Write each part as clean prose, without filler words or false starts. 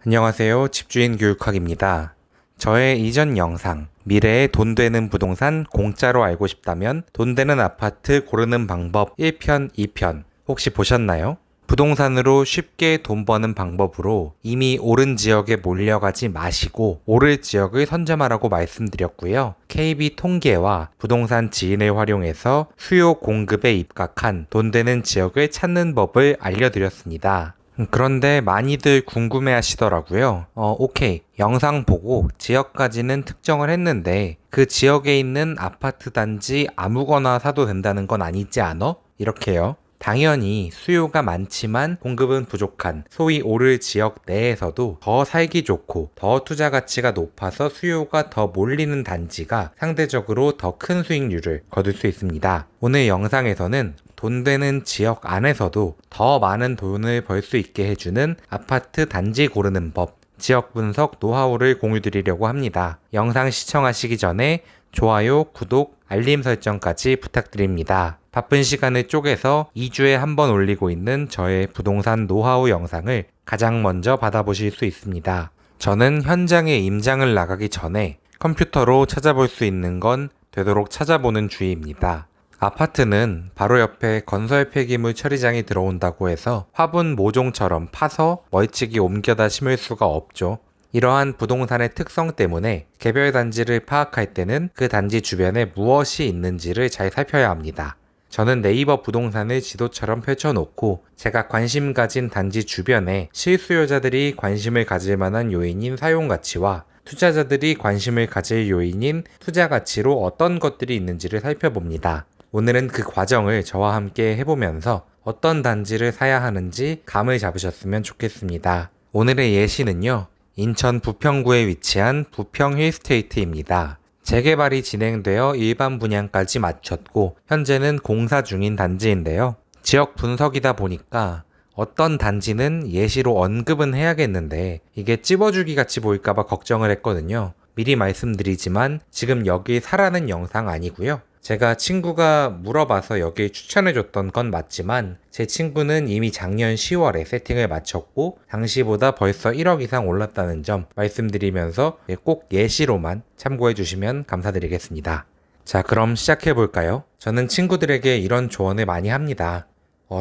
안녕하세요. 집주인 교육학입니다. 저의 이전 영상, 미래에 돈 되는 부동산 공짜로 알고 싶다면 돈 되는 아파트 고르는 방법 1편, 2편 혹시 보셨나요? 부동산으로 쉽게 돈 버는 방법으로 이미 오른 지역에 몰려가지 마시고 오를 지역을 선점하라고 말씀드렸고요. KB 통계와 부동산 지인을 활용해서 수요 공급에 입각한 돈 되는 지역을 찾는 법을 알려드렸습니다. 그런데 많이들 궁금해 하시더라고요. 오케이. 영상 보고 지역까지는 특정을 했는데 그 지역에 있는 아파트 단지 아무거나 사도 된다는 건 아니지 않아? 이렇게요. 당연히 수요가 많지만 공급은 부족한 소위 오를 지역 내에서도 더 살기 좋고 더 투자 가치가 높아서 수요가 더 몰리는 단지가 상대적으로 더 큰 수익률을 거둘 수 있습니다. 오늘 영상에서는 돈 되는 지역 안에서도 더 많은 돈을 벌 수 있게 해주는 아파트 단지 고르는 법, 지역 분석 노하우를 공유드리려고 합니다. 영상 시청하시기 전에 좋아요, 구독, 알림 설정까지 부탁드립니다. 바쁜 시간을 쪼개서 2주에 한 번 올리고 있는 저의 부동산 노하우 영상을 가장 먼저 받아보실 수 있습니다. 저는 현장에 임장을 나가기 전에 컴퓨터로 찾아볼 수 있는 건 되도록 찾아보는 주의입니다. 아파트는 바로 옆에 건설 폐기물 처리장이 들어온다고 해서 화분 모종처럼 파서 멀찍이 옮겨다 심을 수가 없죠. 이러한 부동산의 특성 때문에 개별 단지를 파악할 때는 그 단지 주변에 무엇이 있는지를 잘 살펴야 합니다. 저는 네이버 부동산을 지도처럼 펼쳐놓고 제가 관심 가진 단지 주변에 실수요자들이 관심을 가질 만한 요인인 사용가치와 투자자들이 관심을 가질 요인인 투자가치로 어떤 것들이 있는지를 살펴봅니다. 오늘은 그 과정을 저와 함께 해보면서 어떤 단지를 사야 하는지 감을 잡으셨으면 좋겠습니다. 오늘의 예시는요. 인천 부평구에 위치한 부평 힐스테이트입니다. 재개발이 진행되어 일반 분양까지 마쳤고 현재는 공사 중인 단지인데요. 지역 분석이다 보니까 어떤 단지는 예시로 언급은 해야겠는데 이게 찝어주기 같이 보일까봐 걱정을 했거든요. 미리 말씀드리지만 지금 여기 사라는 영상 아니고요. 제가 친구가 물어봐서 여기 추천해줬던 건 맞지만 제 친구는 이미 작년 10월에 세팅을 마쳤고 당시보다 벌써 1억 이상 올랐다는 점 말씀드리면서 꼭 예시로만 참고해 주시면 감사드리겠습니다. 자, 그럼 시작해 볼까요? 저는 친구들에게 이런 조언을 많이 합니다.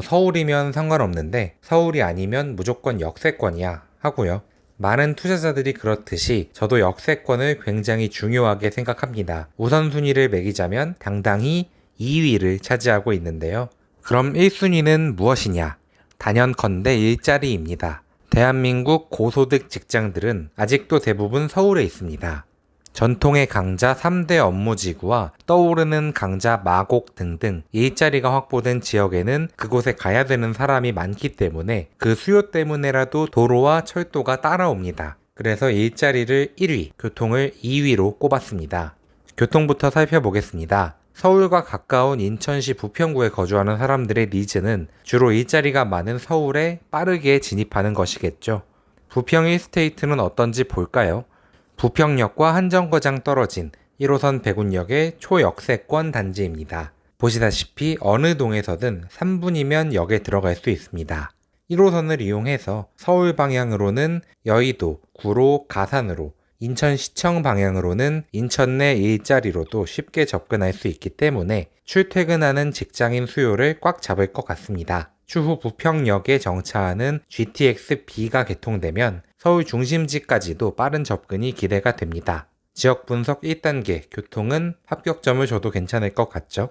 서울이면 상관없는데 서울이 아니면 무조건 역세권이야 하고요. 많은 투자자들이 그렇듯이 저도 역세권을 굉장히 중요하게 생각합니다. 우선순위를 매기자면 당당히 2위를 차지하고 있는데요. 그럼 1순위는 무엇이냐? 단연컨대 일자리입니다. 대한민국 고소득 직장들은 아직도 대부분 서울에 있습니다. 전통의 강자 3대 업무지구와 떠오르는 강자 마곡 등등 일자리가 확보된 지역에는 그곳에 가야 되는 사람이 많기 때문에 그 수요 때문에라도 도로와 철도가 따라옵니다. 그래서 일자리를 1위, 교통을 2위로 꼽았습니다. 교통부터 살펴보겠습니다. 서울과 가까운 인천시 부평구에 거주하는 사람들의 니즈는 주로 일자리가 많은 서울에 빠르게 진입하는 것이겠죠. 부평 힐스테이트는 어떤지 볼까요? 부평역과 한정거장 떨어진 1호선 백운역의 초역세권 단지입니다. 보시다시피 어느 동에서든 3분이면 역에 들어갈 수 있습니다. 1호선을 이용해서 서울 방향으로는 여의도, 구로, 가산으로, 인천시청 방향으로는 인천 내 일자리로도 쉽게 접근할 수 있기 때문에 출퇴근하는 직장인 수요를 꽉 잡을 것 같습니다. 추후 부평역에 정차하는 GTX-B가 개통되면 서울 중심지까지도 빠른 접근이 기대가 됩니다. 지역 분석 1단계, 교통은 합격점을 줘도 괜찮을 것 같죠?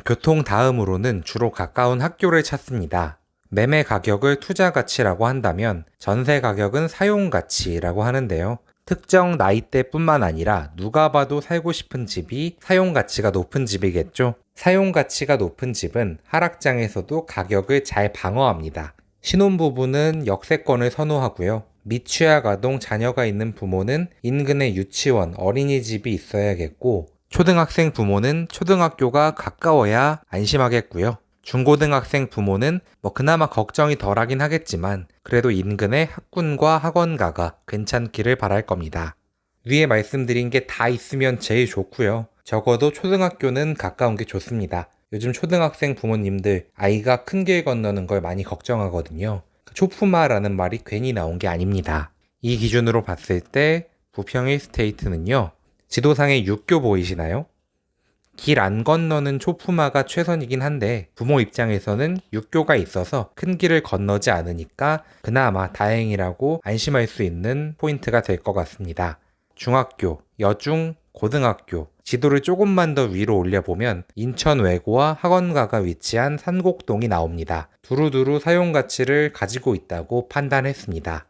교통 다음으로는 주로 가까운 학교를 찾습니다. 매매 가격을 투자 가치라고 한다면 전세 가격은 사용 가치라고 하는데요. 특정 나이대뿐만 아니라 누가 봐도 살고 싶은 집이 사용 가치가 높은 집이겠죠? 사용 가치가 높은 집은 하락장에서도 가격을 잘 방어합니다. 신혼부부는 역세권을 선호하고요. 미취학 아동 자녀가 있는 부모는 인근에 유치원, 어린이집이 있어야겠고 초등학생 부모는 초등학교가 가까워야 안심하겠고요. 중고등학생 부모는 그나마 걱정이 덜하긴 하겠지만 그래도 인근에 학군과 학원가가 괜찮기를 바랄 겁니다. 위에 말씀드린 게 다 있으면 제일 좋고요. 적어도 초등학교는 가까운 게 좋습니다. 요즘 초등학생 부모님들 아이가 큰 길 건너는 걸 많이 걱정하거든요. 초품화라는 말이 괜히 나온 게 아닙니다. 이 기준으로 봤을 때 부평 일스테이트는요. 지도상에 육교 보이시나요? 길 안 건너는 초품화가 최선이긴 한데 부모 입장에서는 육교가 있어서 큰 길을 건너지 않으니까 그나마 다행이라고 안심할 수 있는 포인트가 될 것 같습니다. 중학교, 여중, 고등학교, 지도를 조금만 더 위로 올려보면 인천 외고와 학원가가 위치한 산곡동이 나옵니다. 두루두루 사용 가치를 가지고 있다고 판단했습니다.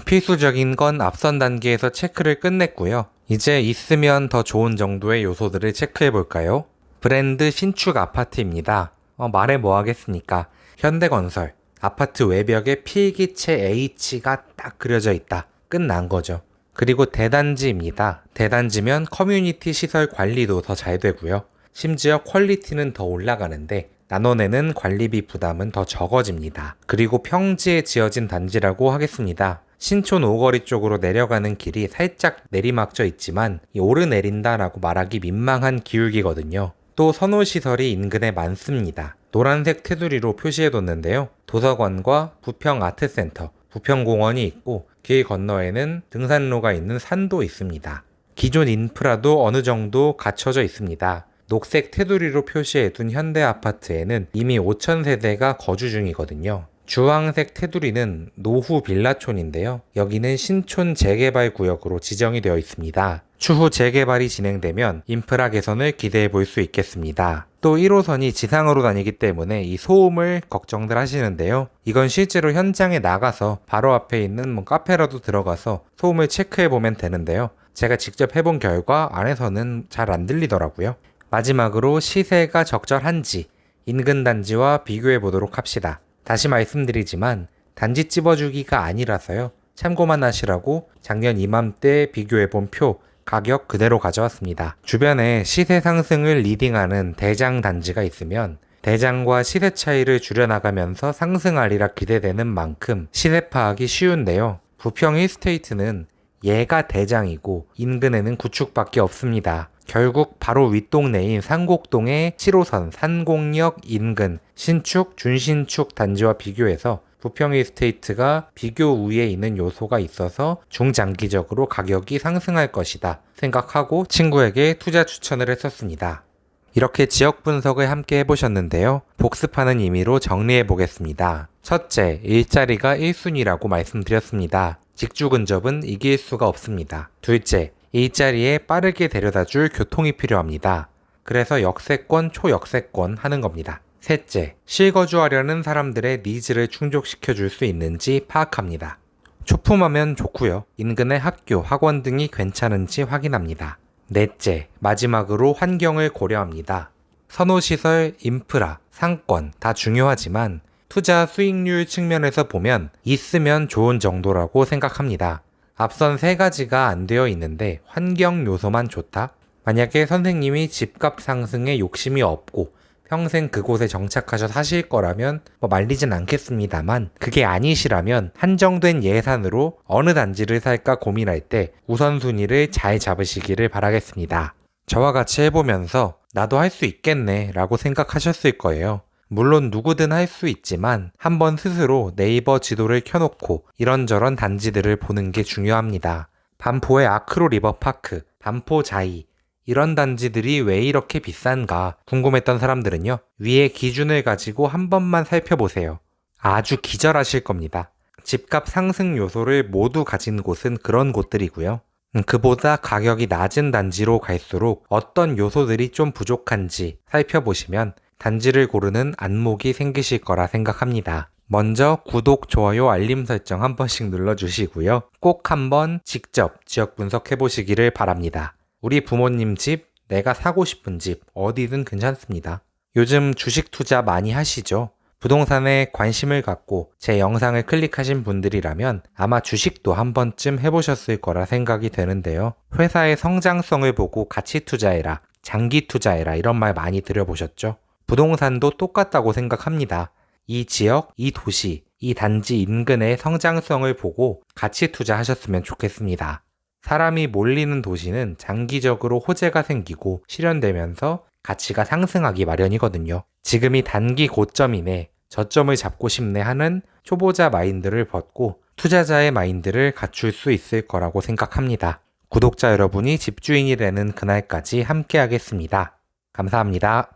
필수적인 건 앞선 단계에서 체크를 끝냈고요. 이제 있으면 더 좋은 정도의 요소들을 체크해 볼까요? 브랜드 신축 아파트입니다. 말해 뭐 하겠습니까? 현대건설, 아파트 외벽에 필기체 H가 딱 그려져 있다. 끝난 거죠. 그리고 대단지입니다. 대단지면 커뮤니티 시설 관리도 더 잘 되고요. 심지어 퀄리티는 더 올라가는데 나눠내는 관리비 부담은 더 적어집니다. 그리고 평지에 지어진 단지라고 하겠습니다. 신촌 오거리 쪽으로 내려가는 길이 살짝 내리막져 있지만 오르내린다라고 말하기 민망한 기울기거든요. 또 선호시설이 인근에 많습니다. 노란색 테두리로 표시해뒀는데요. 도서관과 부평 아트센터, 부평공원이 있고 길 건너에는 등산로가 있는 산도 있습니다. 기존 인프라도 어느 정도 갖춰져 있습니다. 녹색 테두리로 표시해둔 현대아파트에는 이미 5,000세대가 거주 중이거든요. 주황색 테두리는 노후 빌라촌인데요. 여기는 신촌 재개발 구역으로 지정이 되어 있습니다. 추후 재개발이 진행되면 인프라 개선을 기대해 볼 수 있겠습니다. 또 1호선이 지상으로 다니기 때문에 이 소음을 걱정들 하시는데요. 이건 실제로 현장에 나가서 바로 앞에 있는 카페라도 들어가서 소음을 체크해 보면 되는데요. 제가 직접 해본 결과 안에서는 잘 안 들리더라고요. 마지막으로 시세가 적절한지 인근 단지와 비교해 보도록 합시다. 다시 말씀드리지만 단지 찝어주기가 아니라서요. 참고만 하시라고 작년 이맘때 비교해본 표 가격 그대로 가져왔습니다. 주변에 시세 상승을 리딩하는 대장 단지가 있으면 대장과 시세 차이를 줄여나가면서 상승하리라 기대되는 만큼 시세 파악이 쉬운데요. 부평 힐스테이트는 얘가 대장이고 인근에는 구축밖에 없습니다. 결국 바로 윗동네인 산곡동의 7호선 산곡역 인근 신축, 준신축 단지와 비교해서 부평 일스테이트가 비교 우위에 있는 요소가 있어서 중장기적으로 가격이 상승할 것이다 생각하고 친구에게 투자 추천을 했었습니다. 이렇게 지역 분석을 함께 해보셨는데요. 복습하는 의미로 정리해 보겠습니다. 첫째, 일자리가 1순위라고 말씀드렸습니다. 직주 근접은 이길 수가 없습니다. 둘째, 일자리에 빠르게 데려다줄 교통이 필요합니다. 그래서 역세권, 초역세권 하는 겁니다. 셋째, 실거주하려는 사람들의 니즈를 충족시켜줄 수 있는지 파악합니다. 초품하면 좋고요. 인근의 학교, 학원 등이 괜찮은지 확인합니다. 넷째, 마지막으로 환경을 고려합니다. 선호시설, 인프라, 상권 다 중요하지만 투자 수익률 측면에서 보면 있으면 좋은 정도라고 생각합니다. 앞선 세 가지가 안 되어 있는데 환경 요소만 좋다? 만약에 선생님이 집값 상승에 욕심이 없고 평생 그곳에 정착하셔 사실 거라면 말리진 않겠습니다만 그게 아니시라면 한정된 예산으로 어느 단지를 살까 고민할 때 우선순위를 잘 잡으시기를 바라겠습니다. 저와 같이 해보면서 나도 할 수 있겠네 라고 생각하셨을 거예요. 물론 누구든 할 수 있지만 한번 스스로 네이버 지도를 켜놓고 이런저런 단지들을 보는 게 중요합니다. 반포의 아크로 리버파크, 반포자이 이런 단지들이 왜 이렇게 비싼가 궁금했던 사람들은요. 위에 기준을 가지고 한 번만 살펴보세요. 아주 기절하실 겁니다. 집값 상승 요소를 모두 가진 곳은 그런 곳들이고요. 그보다 가격이 낮은 단지로 갈수록 어떤 요소들이 좀 부족한지 살펴보시면 단지를 고르는 안목이 생기실 거라 생각합니다. 먼저 구독, 좋아요, 알림 설정 한 번씩 눌러주시고요. 꼭 한번 직접 지역 분석해 보시기를 바랍니다. 우리 부모님 집, 내가 사고 싶은 집 어디든 괜찮습니다. 요즘 주식 투자 많이 하시죠? 부동산에 관심을 갖고 제 영상을 클릭하신 분들이라면 아마 주식도 한 번쯤 해보셨을 거라 생각이 되는데요. 회사의 성장성을 보고 가치 투자해라, 장기 투자해라 이런 말 많이 들어보셨죠? 부동산도 똑같다고 생각합니다. 이 지역, 이 도시, 이 단지 인근의 성장성을 보고 가치 투자하셨으면 좋겠습니다. 사람이 몰리는 도시는 장기적으로 호재가 생기고 실현되면서 가치가 상승하기 마련이거든요. 지금이 단기 고점이네, 저점을 잡고 싶네 하는 초보자 마인드를 벗고 투자자의 마인드를 갖출 수 있을 거라고 생각합니다. 구독자 여러분이 집주인이 되는 그날까지 함께 하겠습니다. 감사합니다.